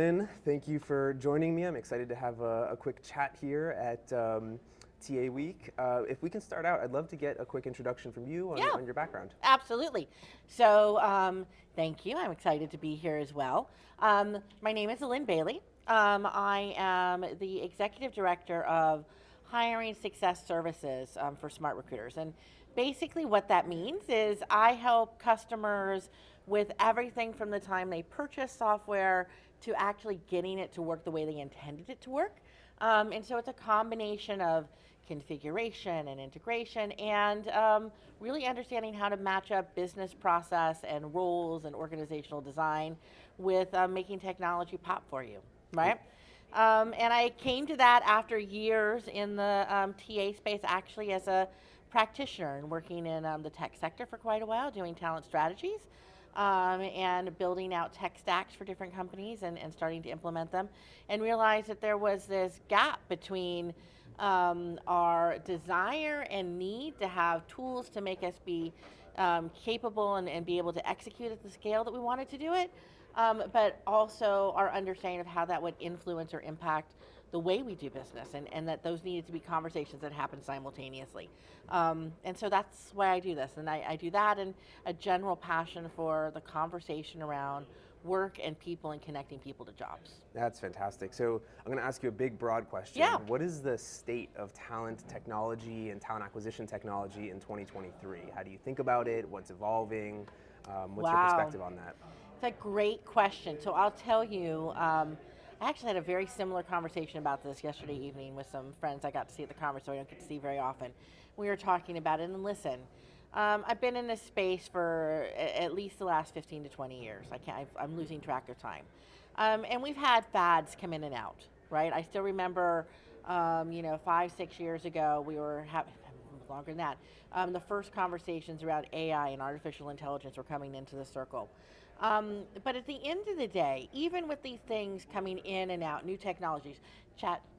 Allyn, thank you for joining me. I'm excited to have a quick chat here at TA Week. If we can start out, I'd love to get a quick introduction from you on your background. Absolutely. So, thank you. I'm excited to be here as well. My name is Allyn Bailey. I am the executive director of hiring success services for smart recruiters. And basically, what that means is I help customers with everything from the time they purchase software to actually getting it to work the way they intended it to work. And so it's a combination of configuration and integration and really understanding how to match up business process and roles and organizational design with making technology pop for you, right? And I came to that after years in the TA space, actually as a practitioner and working in the tech sector for quite a while, doing talent strategies and building out tech stacks for different companies and starting to implement them, and realized that there was this gap between our desire and need to have tools to make us be capable and be able to execute at the scale that we wanted to do it, but also our understanding of how that would influence or impact the way we do business, and that those needed to be conversations that happen simultaneously. And so that's why I do this. And I do that and a general passion for the conversation around work and people and connecting people to jobs. That's fantastic. So I'm going to ask you a big, broad question. Yeah. What is the state of talent technology and talent acquisition technology in 2023? How do you think about it? What's evolving? What's your perspective on that? It's a great question. So I'll tell you, I actually had a very similar conversation about this yesterday evening with some friends I got to see at the conference, so I don't get to see very often. We were talking about it, and listen, I've been in this space for at least the last 15 to 20 years. I'm losing track of time. And we've had fads come in and out, right? I still remember, 5, 6 years ago, we were having, longer than that, the first conversations around AI and artificial intelligence were coming into the circle. But at the end of the day, even with these things coming in and out, new technologies,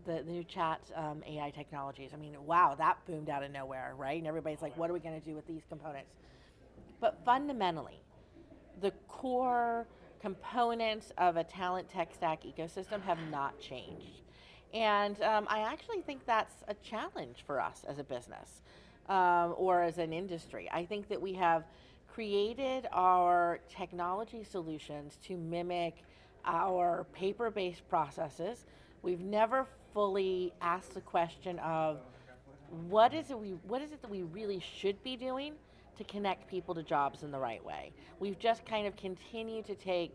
the new chat AI technologies, I mean, wow, that boomed out of nowhere, right? And everybody's like, what are we going to do with these components? But fundamentally, the core components of a talent tech stack ecosystem have not changed. And I actually think that's a challenge for us as a business or as an industry. I think that we have created our technology solutions to mimic our paper-based processes. We've never fully asked the question of what is it that we really should be doing to connect people to jobs in the right way. We've just kind of continued to take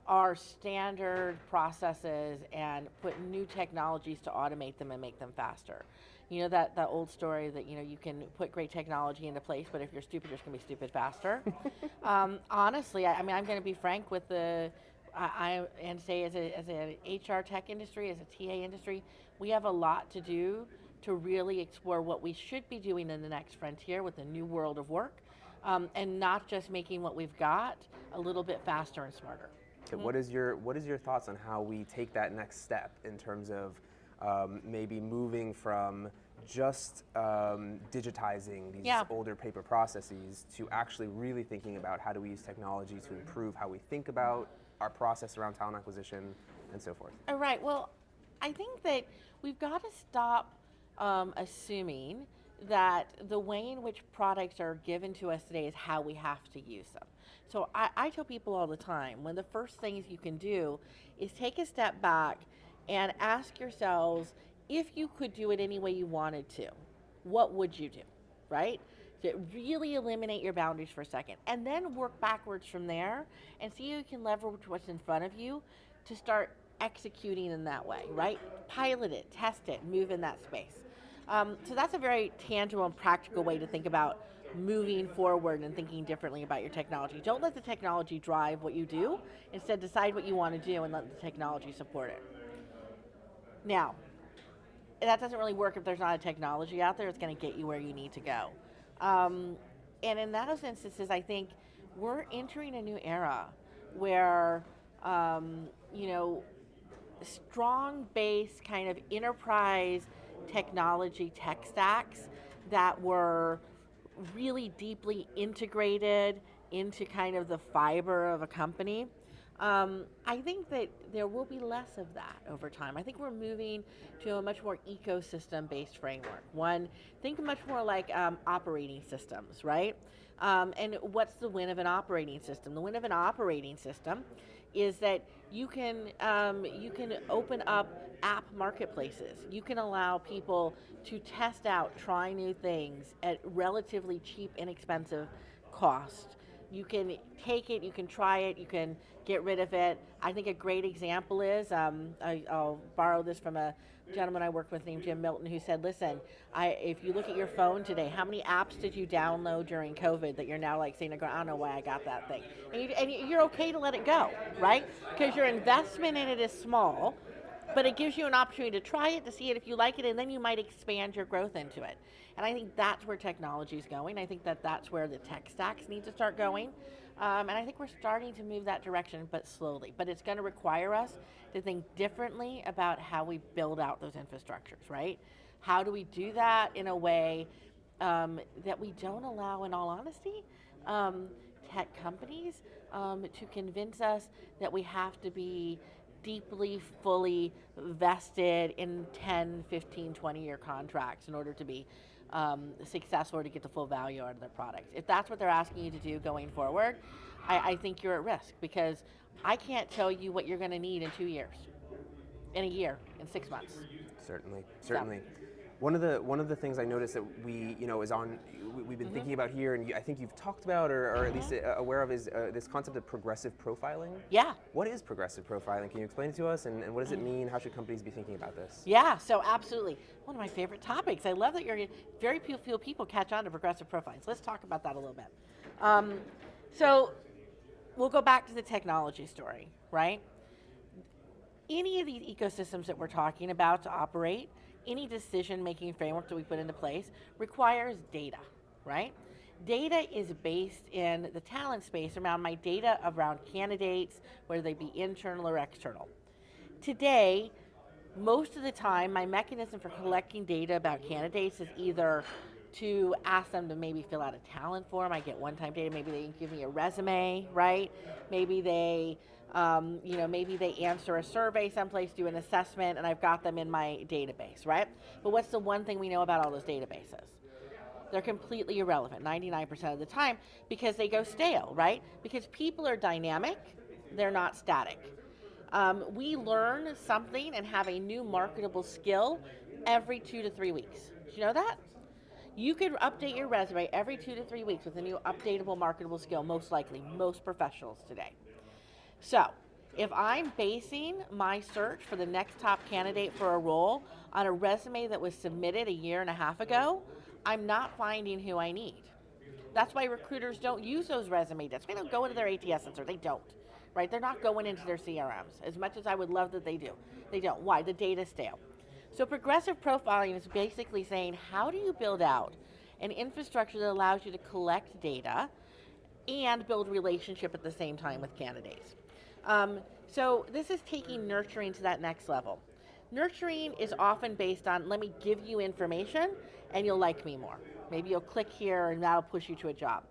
our standard processes and put new technologies to automate them and make them faster. You know that old story that you can put great technology into place, but if you're stupid, you're just gonna be stupid faster. Honestly, I mean, I'm gonna be frank with and say as an HR tech industry, as a TA industry, we have a lot to do to really explore what we should be doing in the next frontier with the new world of work, and not just making what we've got a little bit faster and smarter. Okay, what is your thoughts on how we take that next step in terms of maybe moving from just digitizing these older paper processes to actually really thinking about how do we use technology to improve how we think about our process around talent acquisition and so forth? All right. Well, I think that we've got to stop assuming that the way in which products are given to us today is how we have to use them. So I tell people all the time, one of the first things you can do is take a step back and ask yourselves, if you could do it any way you wanted to, what would you do, right? To really eliminate your boundaries for a second, and then work backwards from there and see if you can leverage what's in front of you to start executing in that way, right? Pilot it, test it, move in that space. So that's a very tangible and practical way to think about moving forward and thinking differently about your technology. Don't let the technology drive what you do. Instead, decide what you want to do and let the technology support it. Now, that doesn't really work if there's not a technology out there that's going to get you where you need to go. And in those instances, I think we're entering a new era where, strong base kind of enterprise technology tech stacks that were really deeply integrated into kind of the fiber of a company I think that there will be less of that over time. I think we're moving to a much more ecosystem-based framework. One, think much more like operating systems, right? And what's the win of an operating system? The win of an operating system is that you can open up app marketplaces. You can allow people to test out, try new things at relatively cheap, inexpensive cost. You can take it, you can try it, you can get rid of it. I think a great example is, I'll borrow this from a gentleman I worked with named Jim Milton, who said, listen, if you look at your phone today, how many apps did you download during COVID that you're now like saying, I don't know why I got that thing. And you're okay to let it go, right? Because your investment in it is small, but it gives you an opportunity to try it, to see it if you like it, and then you might expand your growth into it. And I think that's where technology is going. I think that that's where the tech stacks need to start going. And I think we're starting to move that direction, but slowly. But it's going to require us to think differently about how we build out those infrastructures, right? How do we do that in a way that we don't allow, in all honesty, tech companies to convince us that we have to be deeply, fully vested in 10, 15, 20-year contracts in order to be successful or to get the full value out of their products. If that's what they're asking you to do going forward, I think you're at risk, because I can't tell you what you're going to need in 2 years, in a year, in 6 months. Certainly, certainly. So. One of the things I noticed that we've been thinking about here, and I think you've talked about, or at least aware of, is this concept of progressive profiling. Yeah. What is progressive profiling? Can you explain it to us, and what does it mean? How should companies be thinking about this? Yeah, so absolutely. One of my favorite topics. I love that very few people catch on to progressive profiling. So let's talk about that a little bit. So we'll go back to the technology story, right? Any of these ecosystems that we're talking about to operate, any decision-making framework that we put into place requires data, right? Data is based in the talent space around my data around candidates, whether they be internal or external. Today, most of the time, my mechanism for collecting data about candidates is either to ask them to maybe fill out a talent form. I get one-time data. Maybe they give me a resume, right? Maybe they maybe they answer a survey someplace, do an assessment, and I've got them in my database, right? But what's the one thing we know about all those databases? They're completely irrelevant 99% of the time, because they go stale, right? Because people are dynamic, they're not static. We learn something and have a new marketable skill every 2 to 3 weeks. Did you know that? You could update your resume every 2 to 3 weeks with a new updatable marketable skill, most likely, most professionals today. So, if I'm basing my search for the next top candidate for a role on a resume that was submitted a year and a half ago, I'm not finding who I need. That's why recruiters don't use those resume data. They don't go into their ATS and search. They don't, right? They're not going into their CRMs, as much as I would love that they do. They don't. Why? The data's stale. So progressive profiling is basically saying, how do you build out an infrastructure that allows you to collect data and build relationship at the same time with candidates? So this is taking nurturing to that next level. Nurturing is often based on, let me give you information and you'll like me more. Maybe you'll click here and that'll push you to a job.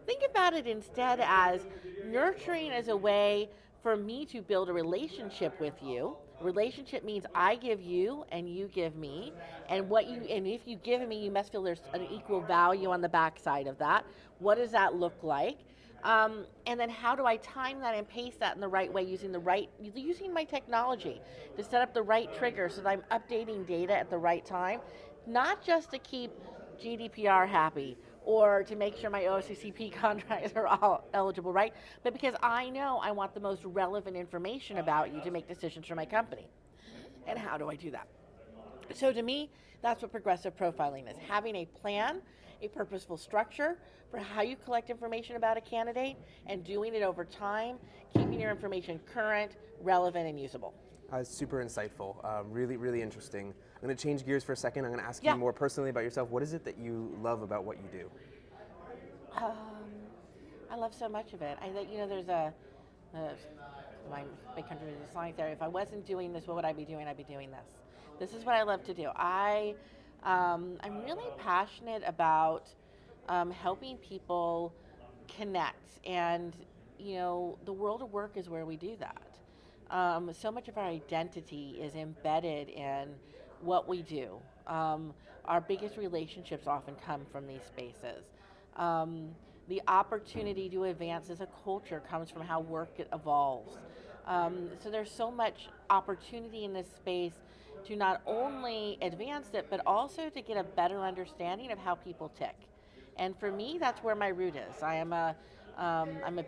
Think about it instead as nurturing as a way for me to build a relationship with you. Relationship means I give you and you give me, and if you give me, you must feel there's an equal value on the backside of that. What does that look like? And then how do I time that and pace that in the right way using my technology to set up the right trigger so that I'm updating data at the right time, not just to keep GDPR happy or to make sure my OCCP contracts are all eligible, right? But because I know I want the most relevant information about you to make decisions for my company. And how do I do that? So to me, that's what progressive profiling is. Having a plan, a purposeful structure for how you collect information about a candidate and doing it over time, keeping your information current, relevant, and usable. Super insightful, really, really interesting. I'm going to change gears for a second. I'm going to ask you more personally about yourself. What is it that you love about what you do? I love so much of it. There's my big country is slang there. If I wasn't doing this, what would I be doing? I'd be doing this. This is what I love to do. I'm really passionate about helping people connect and the world of work is where we do that. So much of our identity is embedded in what we do. Our biggest relationships often come from these spaces. Um, the opportunity to advance as a culture comes from how work evolves. So there's so much opportunity in this space to not only advance it, but also to get a better understanding of how people tick. And for me, that's where my root is. I'm a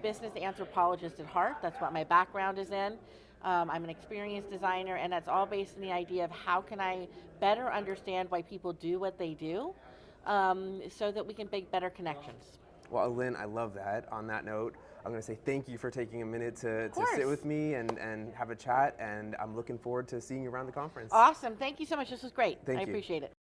business anthropologist at heart. That's what my background is in. I'm an experience designer, and that's all based on the idea of how can I better understand why people do what they do, so that we can make better connections. Well, Allyn, I love that. On that note, I'm going to say thank you for taking a minute to Of course. sit with me and have a chat, and I'm looking forward to seeing you around the conference. Awesome. Thank you so much. This was great. Thank I you. appreciate it.